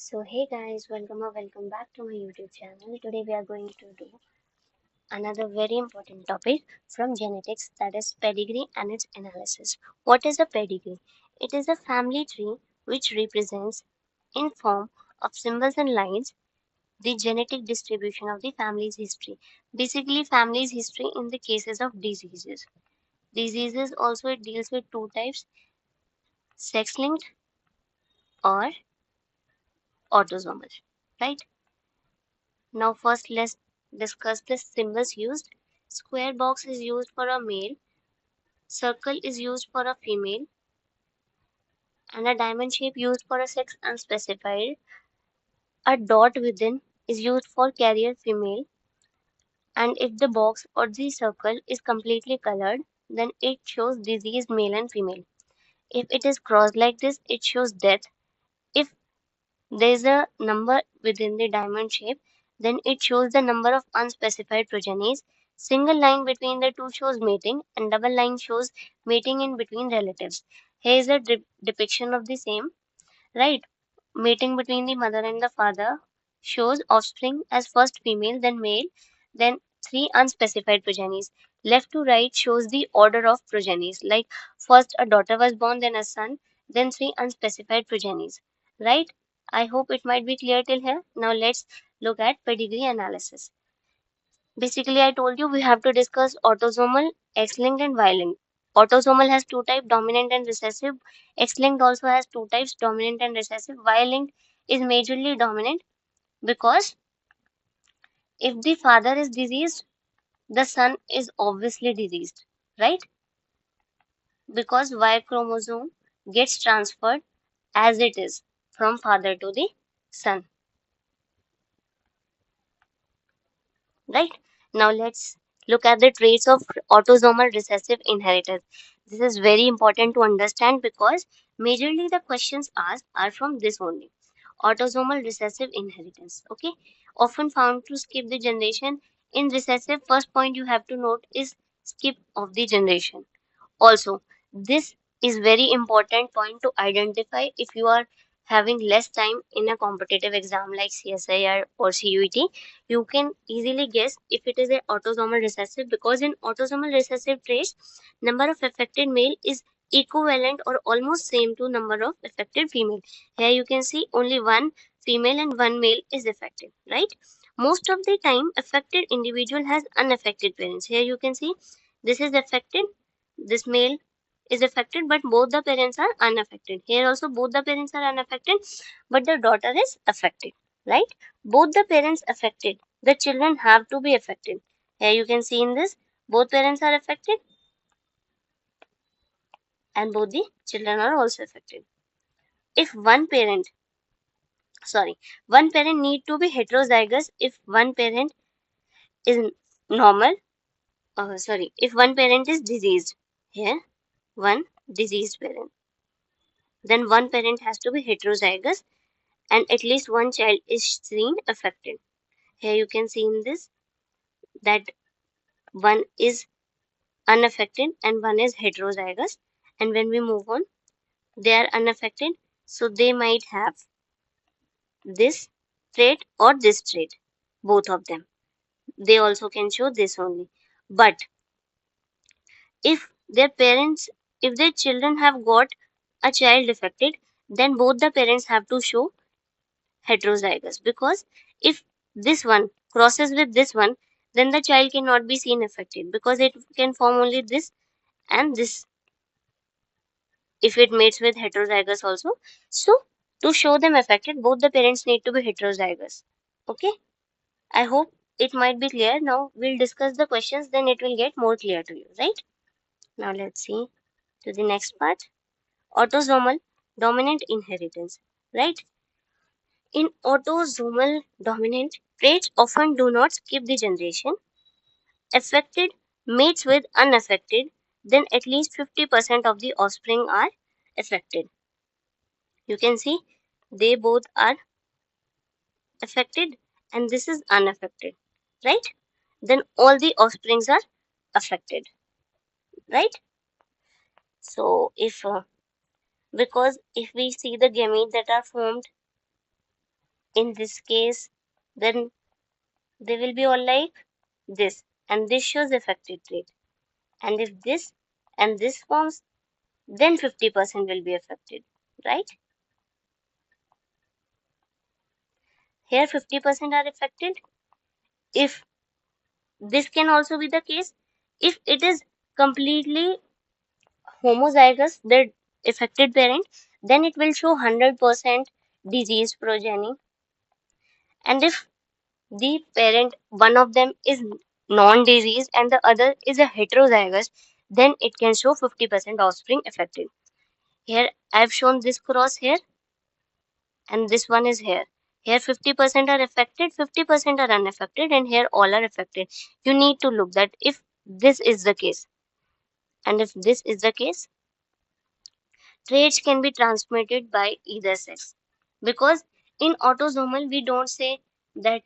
So hey guys, welcome back to my YouTube channel. Today we are going to do another very important topic from genetics, that is pedigree and its analysis. What is a pedigree? It is a family tree which represents in form of symbols and lines the genetic distribution of the family's history. Basically family's history in the cases of diseases. Diseases also it deals with two types, sex linked or autosomal, right? Now first let's discuss the symbols used. Square box is used for a male, circle is used for a female, and a diamond shape used for a sex unspecified. A dot within is used for carrier female, and if the box or the circle is completely colored, then it shows diseased male and female. If it is crossed like this, it shows death. If there is a number within the diamond shape, then it shows the number of unspecified progenies. Single line between the two shows mating, and double line shows mating in between relatives. Here is a depiction of the same, right? Mating between the mother and the father shows offspring as first female, then male, then three unspecified progenies. Left to right shows the order of progenies, like first a daughter was born, then a son, then three unspecified progenies, right? I hope it might be clear till here. Now let's look at pedigree analysis. Basically, I told you we have to discuss autosomal, X-linked and Y-linked. Autosomal has two types, dominant and recessive. X-linked also has two types, dominant and recessive. Y-linked is majorly dominant because if the father is diseased, the son is obviously diseased, right? Because Y chromosome gets transferred as it is from father to the son, right? Now let's look at the traits of autosomal recessive inheritance. This is very important to understand because majorly the questions asked are from this only. Autosomal recessive inheritance, okay? Often found to skip the generation. In recessive, first point you have to note is skip of the generation. Also, this is very important point to identify if you are having less time in a competitive exam like CSIR or CUET. You can easily guess if it is an autosomal recessive, because in autosomal recessive traits, number of affected male is equivalent or almost same to number of affected female. Here you can see only one female and one male is affected, right? Most of the time, affected individual has unaffected parents. Here you can see this is affected, this male is affected, but both the parents are unaffected. Here also both the parents are unaffected, but the daughter is affected, right? Both the parents affected, the children have to be affected. Here you can see in this, both parents are affected and both the children are also affected. If one parent, sorry, one parent need to be heterozygous if one parent is normal, if one parent is diseased. Here, one diseased parent, then one parent has to be heterozygous and at least one child is seen affected. Here you can see in this that one is unaffected and one is heterozygous. And when we move on, they are unaffected, so they might have this trait or this trait, both of them. They also can show this only. But if their parents, if their children have got a child affected, then both the parents have to show heterozygous, because if this one crosses with this one, then the child cannot be seen affected because it can form only this and this if it mates with heterozygous also. So to show them affected, both the parents need to be heterozygous. Okay, I hope it might be clear. Now we'll discuss the questions, then it will get more clear to you, right? Now let's see to the next part. Autosomal dominant inheritance, right? In autosomal dominant, traits often do not skip the generation. Affected mates with unaffected, then at least 50% of the offspring are affected. You can see they both are affected and this is unaffected, right? Then all the offsprings are affected, right? So if because if we see the gametes that are formed In this case, then they will be all like this, and this shows affected trait. And if this and this forms, then 50% will be affected, right? Here 50% are affected. If this can also be the case, if it is completely homozygous, the affected parent, then it will show 100% disease progeny. And if the parent, one of them is non-disease and the other is a heterozygous, then it can show 50% offspring affected. Here I've shown this cross here, and this one is here. Here 50% are affected, 50% are unaffected, and here all are affected. You need to look that if this is the case, and if this is the case, traits can be transmitted by either sex. Because in autosomal, we don't say that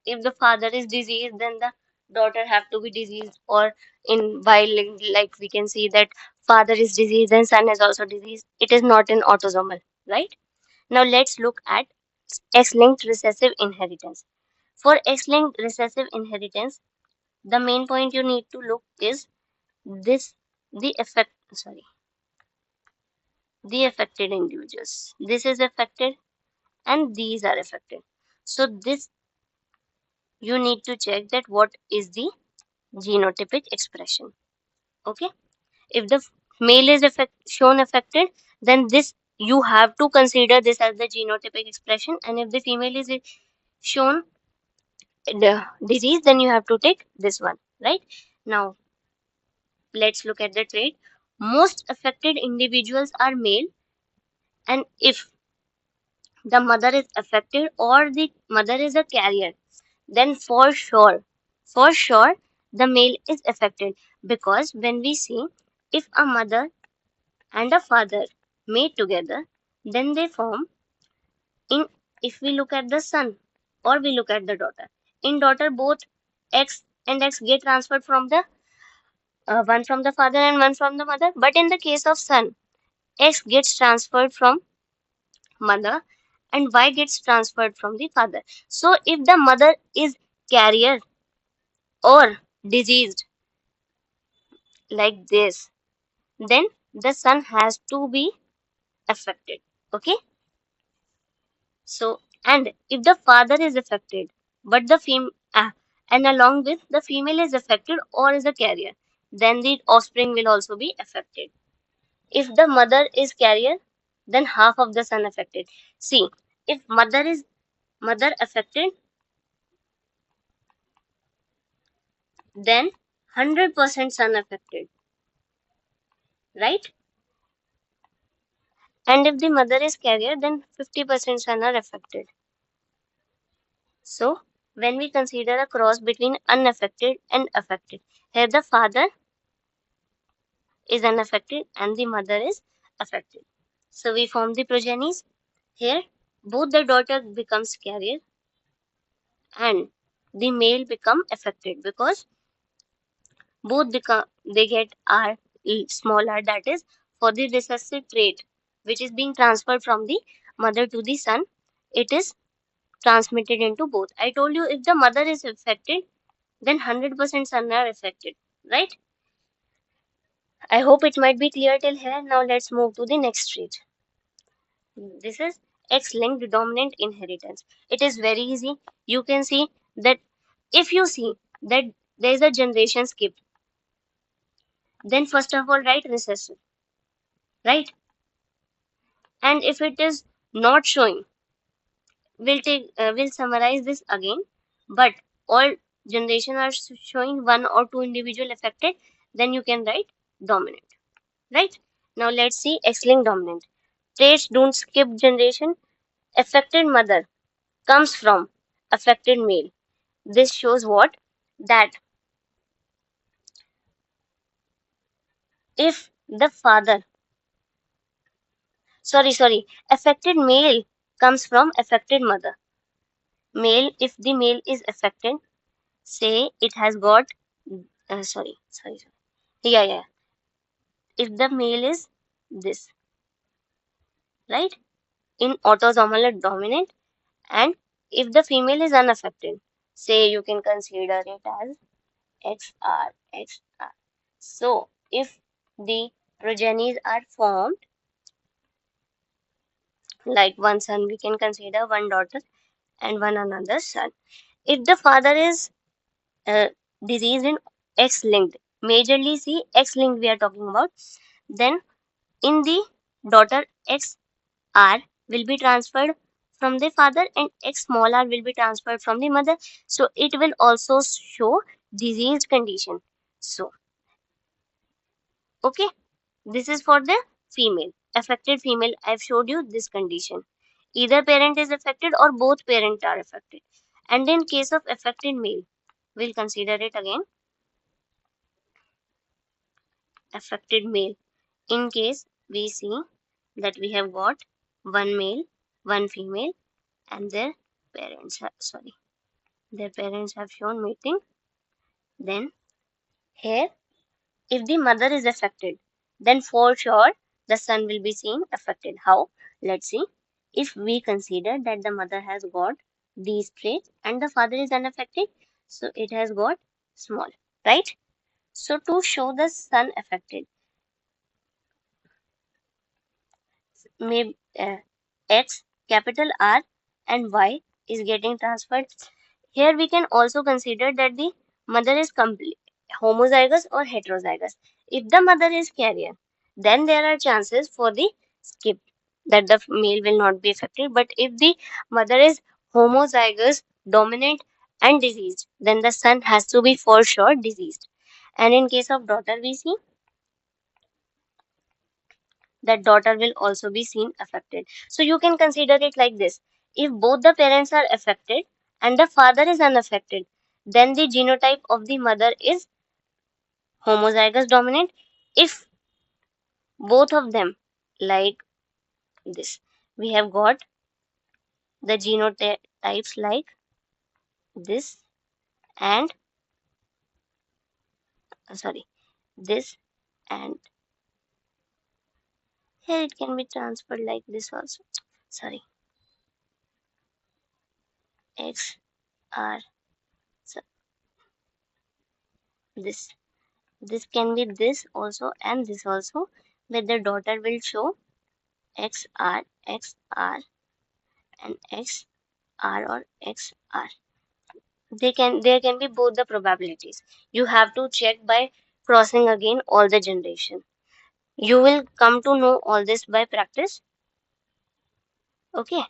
if the father is diseased, then the daughter have to be diseased, or in while like we can see that father is diseased and son is also diseased. It is not in autosomal, right? Now let's look at X-linked recessive inheritance. For X-linked recessive inheritance, the main point you need to look is this the effect sorry the affected individuals. This is affected and these are affected. So this you need to check that what is the genotypic expression. Okay, if the male is shown affected, then this you have to consider this as the genotypic expression, and if the female is shown the disease, then you have to take this one, right? Now let's look at the trait. Most affected individuals are male, and if the mother is affected or the mother is a carrier, then for sure the male is affected. Because when we see, if a mother and a father mate together, then they form in, if we look at the son or we look at the daughter, in daughter both X and X get transferred from the one from the father and one from the mother. But in the case of son, X gets transferred from mother and Y gets transferred from the father. So if the mother is carrier or diseased like this, then the son has to be affected. Okay. So, and if the father is affected, but the and along with the female is affected or is a carrier, then the offspring will also be affected. If the mother is carrier, then half of the son affected. See, if mother affected, then 100% son affected, right? And if the mother is carrier, then 50% son are affected. So, when we consider a cross between unaffected and affected, here the father is unaffected and the mother is affected. So we form the progenies. Here, both the daughter becomes carrier and the male become affected because both become they get R small r, that is for the recessive trait which is being transferred from the mother to the son. It is transmitted into both. I told you if the mother is affected, then 100% son are affected, right? I hope it might be clear till here. Now let's move to the next trait. This is X-linked dominant inheritance. It is very easy. You can see that if you see that there is a generation skip, then first of all write recessive, right? And if it is not showing, we'll summarize this again. But all generation are showing one or two individual affected, then you can write dominant, right? Now let's see X-linked dominant. Traits don't skip generation. Affected mother comes from affected male. This shows what? That if the father, affected male comes from affected mother. Male, if the male is affected, say it has got, sorry. Yeah. If the male is this, right? In autosomal dominant, And if the female is unaffected, say you can consider it as XR. So if the progenies are formed, like one son, we can consider one daughter and one another son. If the father is uh, diseased in X-linked, majorly see X-linked we are talking about, then in the daughter XR will be transferred from the father and X small r will be transferred from the mother. So it will also show diseased condition. So, okay, this is for the female, affected female. I've showed you this condition. Either parent is affected or both parents are affected. And in case of affected male, we'll consider it again, affected male. In case we see that we have got one male, one female, and their parents have shown mating, then here, if the mother is affected, then for sure the son will be seen affected. How? Let's see. If we consider that the mother has got these traits and the father is unaffected, so it has got small, right? So to show the son affected, may X, capital R, and Y is getting transferred. Here we can also consider that the mother is complete homozygous or heterozygous. If the mother is carrier, then there are chances for the skip, that the male will not be affected. But if the mother is homozygous, dominant, and diseased, then the son has to be for sure diseased. And in case of daughter, we see that daughter will also be seen affected. So you can consider it like this. If both the parents are affected and the father is unaffected, then the genotype of the mother is homozygous dominant. If both of them, like this, we have got the genotypes like this and sorry, this, and here it can be transferred like this also. Sorry, X R, so this. This can be this also and this also, where the daughter will show XR, and XR or XR. There can be both the probabilities. You have to check by crossing again all the generation. You will come to know all this by practice. Okay.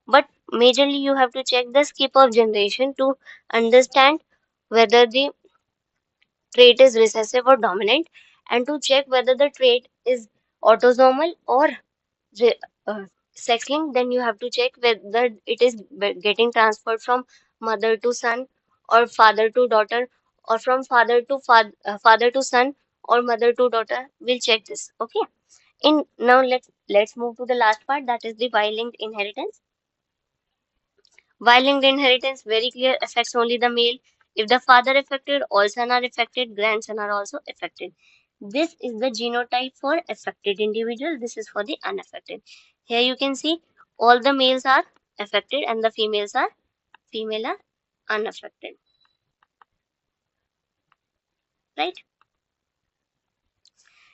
But majorly you have to check the skip of generation to understand whether the trait is recessive or dominant, and to check whether the trait is autosomal or re- uh, sex linked. Then you have to check whether it is getting transferred from mother to son or father to daughter, or from father to son or mother to daughter. We'll check this. Okay. In now let's move to the last part, that is the Y-linked inheritance. Y-linked inheritance, very clear, affects only the male. If the father affected, all son are affected, grandson are also affected. This is the genotype for affected individual. This is for the unaffected. Here you can see all the males are affected and the female are unaffected. Right?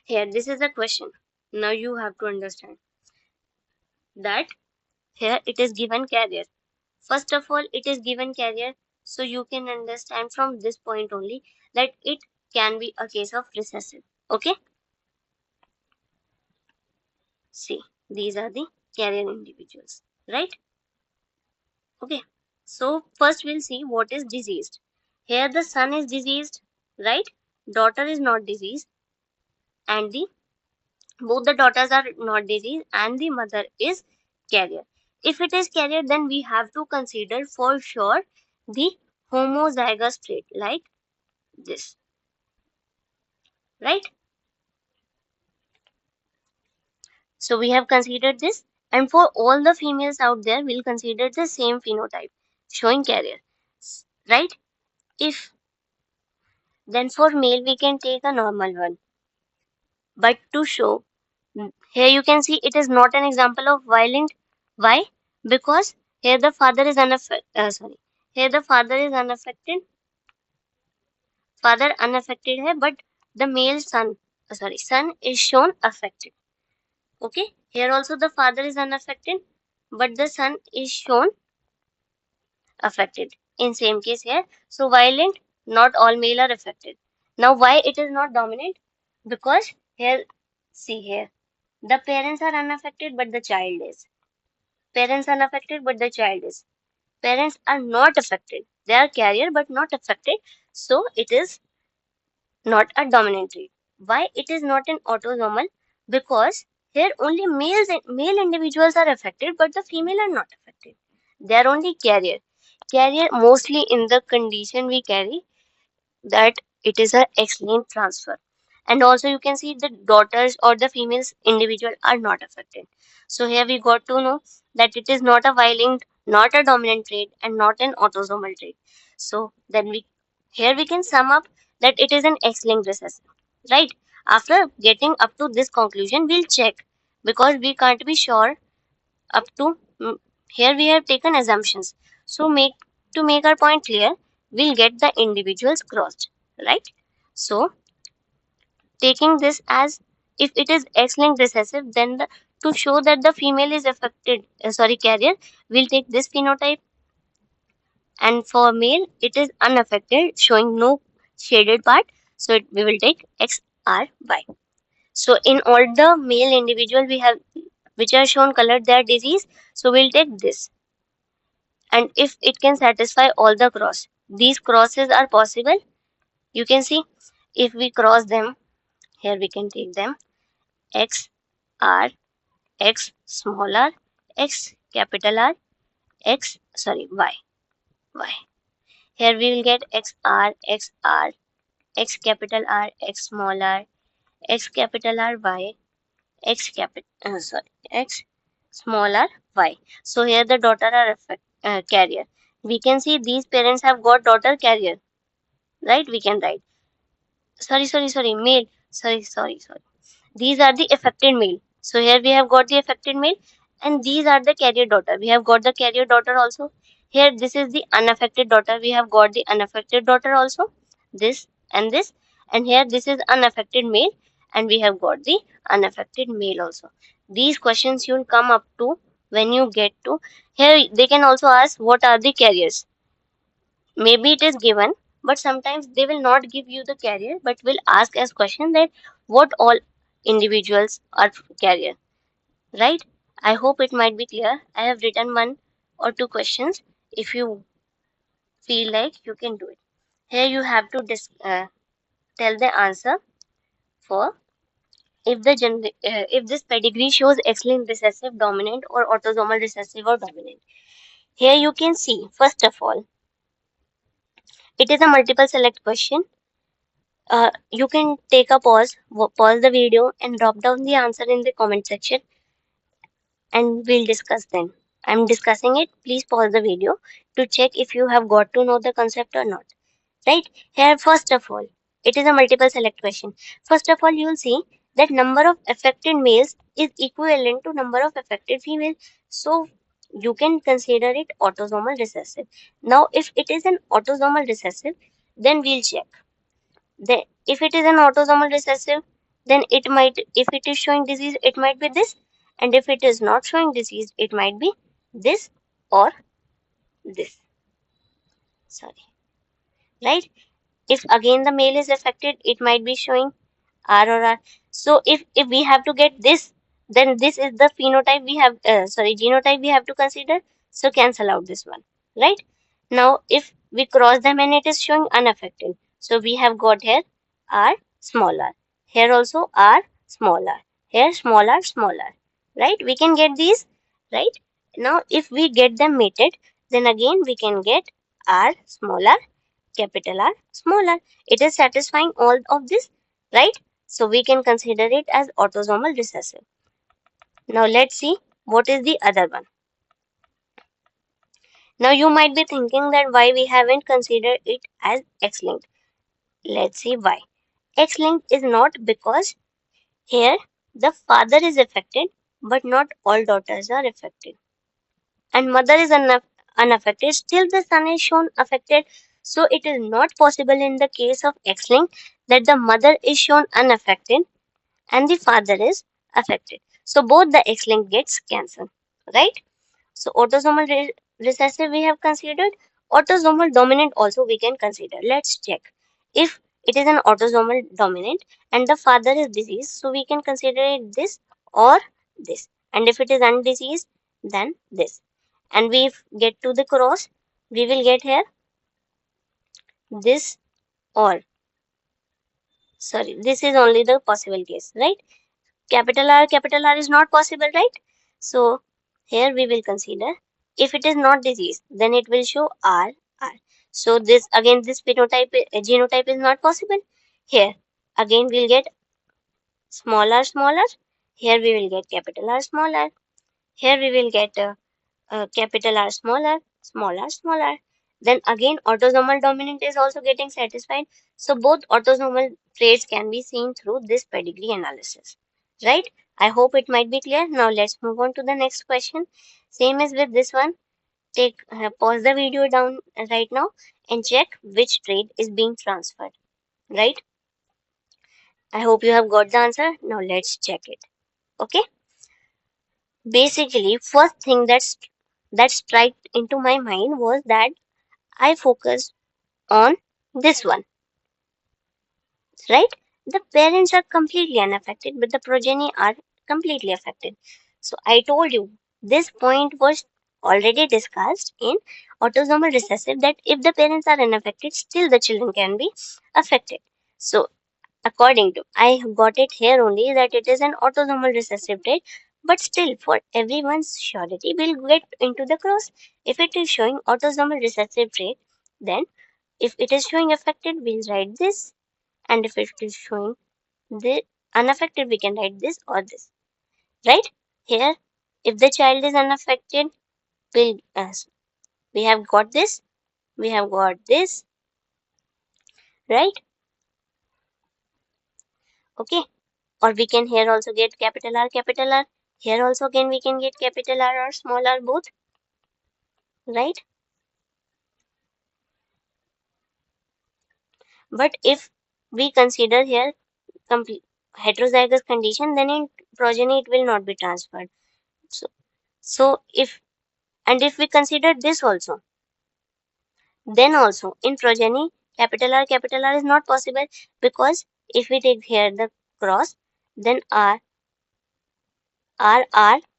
Here, this is a question. Now you have to understand that here it is given carrier. First of all, it is given carrier, so you can understand from this point only that it can be a case of recessive. Okay? See, these are the carrier individuals, right? Okay. So first we'll see what is diseased. Here the son is diseased, right? Daughter is not diseased, and the both the daughters are not diseased, and the mother is carrier. If it is carrier, then we have to consider for sure the homozygous trait like this, right? So we have considered this, and for all the females out there, we'll consider the same phenotype showing carrier, right? If then for male, we can take a normal one, but to show here you can see it is not an example of violent. Why? Because here the father is unaffected. Here the father is unaffected. Father unaffected है, but the male son, son is shown affected. Okay. Here also the father is unaffected, but the son is shown affected. In same case here. So violent, not all male are affected. Now why it is not dominant? Because here, see here, the parents are unaffected, but the child is. Parents unaffected, but the child is. Parents are not affected. They are carrier but not affected. So it is not a dominant trait. Why it is not an autosomal? Because here only male individuals are affected, but the female are not affected. They are only carrier. Carrier mostly in the condition we carry, that it is a X-linked transfer. And also you can see the daughters or the females individual are not affected. So here we got to know that it is not a Y-linked, not a dominant trait, and not an autosomal trait. So then we can sum up that it is an X-linked recessive, right? After getting up to this conclusion, we'll check, because we can't be sure up to here we have taken assumptions. So make our point clear, we'll get the individuals crossed, right? So taking this as, if it is X-linked recessive, then to show that the female is affected, carrier, we'll take this phenotype, and for male it is unaffected, showing no shaded part. So we will take XRY. So in all the male individual we have which are shown colored, their disease. So we'll take this, and if it can satisfy all the cross, these crosses are possible. You can see, if we cross them, here we can take them, X R, X small r, X capital R, X Y, Y. Here we will get X R, X R, X capital R, X small r, X capital R, Y, X capital X small r, Y. So here the daughter are carrier. We can see these parents have got daughter carrier, right? We can write, male, sorry, these are the affected male. So here we have got the affected male, and these are the carrier daughter. We have got the carrier daughter also. Here this is the unaffected daughter. We have got the unaffected daughter also. This and this. And here this is unaffected male, and we have got the unaffected male also. These questions you'll come up to when you get to here. They can also ask what are the carriers. Maybe it is given, but sometimes they will not give you the carrier, but will ask as question that what all individuals are carrier, right? I hope it might be clear. I have written one or two questions. If you feel like, you can do it. Here you have to tell the answer for, if this pedigree shows X-linked recessive dominant or autosomal recessive or dominant. Here you can see, first of all, it is a multiple select question. You can take a pause the video and drop down the answer in the comment section, and we'll discuss then. I'm discussing it. Please pause the video to check if you have got to know the concept or not. Right? Here, first of all, it is a multiple select question. First of all, you will see that number of affected males is equivalent to number of affected females. So you can consider it autosomal recessive. Now, if it is an autosomal recessive, then we'll check. If it is an autosomal recessive, then it might, if it is showing disease, it might be this, and if it is not showing disease, it might be this or this. Sorry, right? If again the male is affected, it might be showing R or R. So if we have to get this, then this is the phenotype we have, genotype we have to consider. So cancel out this one, right? Now if we cross them and it is showing unaffected, so we have got here R small r, here also R small r, here small r, right? We can get these, right? Now if we get them mated, then again we can get R small r, capital R, small r. It is satisfying all of this, right? So we can consider it as autosomal recessive. Now let's see what is the other one. Now you might be thinking that why we haven't considered it as X-linked. Let's see why. X-linked is not because here the father is affected, but not all daughters are affected. and mother is unaffected, still the son is shown affected. So it is not possible in the case of X-linked that the mother is shown unaffected and the father is affected. So both the X-linked gets cancelled, right? So autosomal recessive we have considered. Autosomal dominant also we can consider. Let's check. If it is an autosomal dominant and the father is diseased, so we can consider it this or this. And if it is undiseased, then this. And we get to the cross, we will get here this or sorry, this is only the possible case, right? Capital R is not possible, right? So here we will consider if it is not disease, then it will show R R. So this again, this genotype is not possible. Here again we'll get smaller. Here we will get capital R smaller. Here we will get capital R smaller. Then again autosomal dominant is also getting satisfied. So both autosomal traits can be seen through this pedigree analysis, right? I hope it might be clear. Now let's move on to the next question. Same as with this one. Take pause the video down right now and check which trait is being transferred, right? I hope you have got the answer. Now let's check it. Okay. Basically, first thing that struck into my mind was that I focused on this one, right? The parents are completely unaffected, but the progeny are completely affected. So I told you this point was already discussed in autosomal recessive that if the parents are unaffected, still the children can be affected. So according to I have got it here only that it is an autosomal recessive trait, but still for everyone's surety we'll get into the cross. If it is showing autosomal recessive trait, then if it is showing affected, we'll write this, and if it is showing the unaffected, we can write this or this, right? Here, if the child is unaffected, we'll we have got this, we have got this, right? Okay, or we can here also get capital R, capital R. Here also again we can get capital R or small r both, right? But if we consider here complete heterozygous condition, then in progeny it will not be transferred. So, so if and if we consider this also, then also in progeny capital R is not possible because if we take here the cross, then R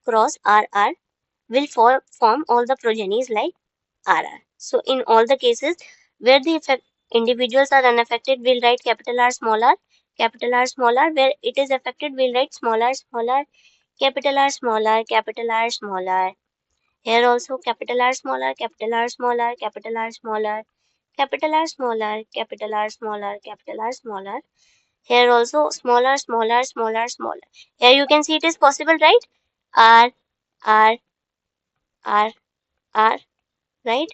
cross R will form all the progenies like RR. So in all the cases where the individuals are unaffected, we'll write capital R small r. Where it is affected, we'll write small r, capital R small r, capital R small r. Here also capital R small r, capital R small r, capital R small r, capital R small r, capital R small r, capital R small r. Here also smaller. Here you can see it is possible, right? R, R, R, R, right?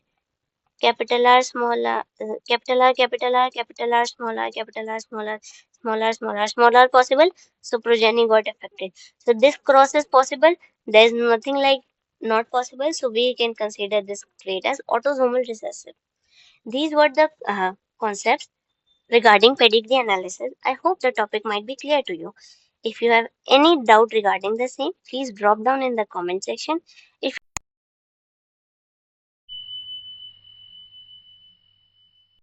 Capital R, small r, capital R, capital R, small r possible. So progeny got affected. So this cross is possible. There is nothing like not possible. So we can consider this trait as autosomal recessive. These were the concepts regarding pedigree analysis. I hope the topic might be clear to you. If you have any doubt regarding the same, please drop down in the comment section. If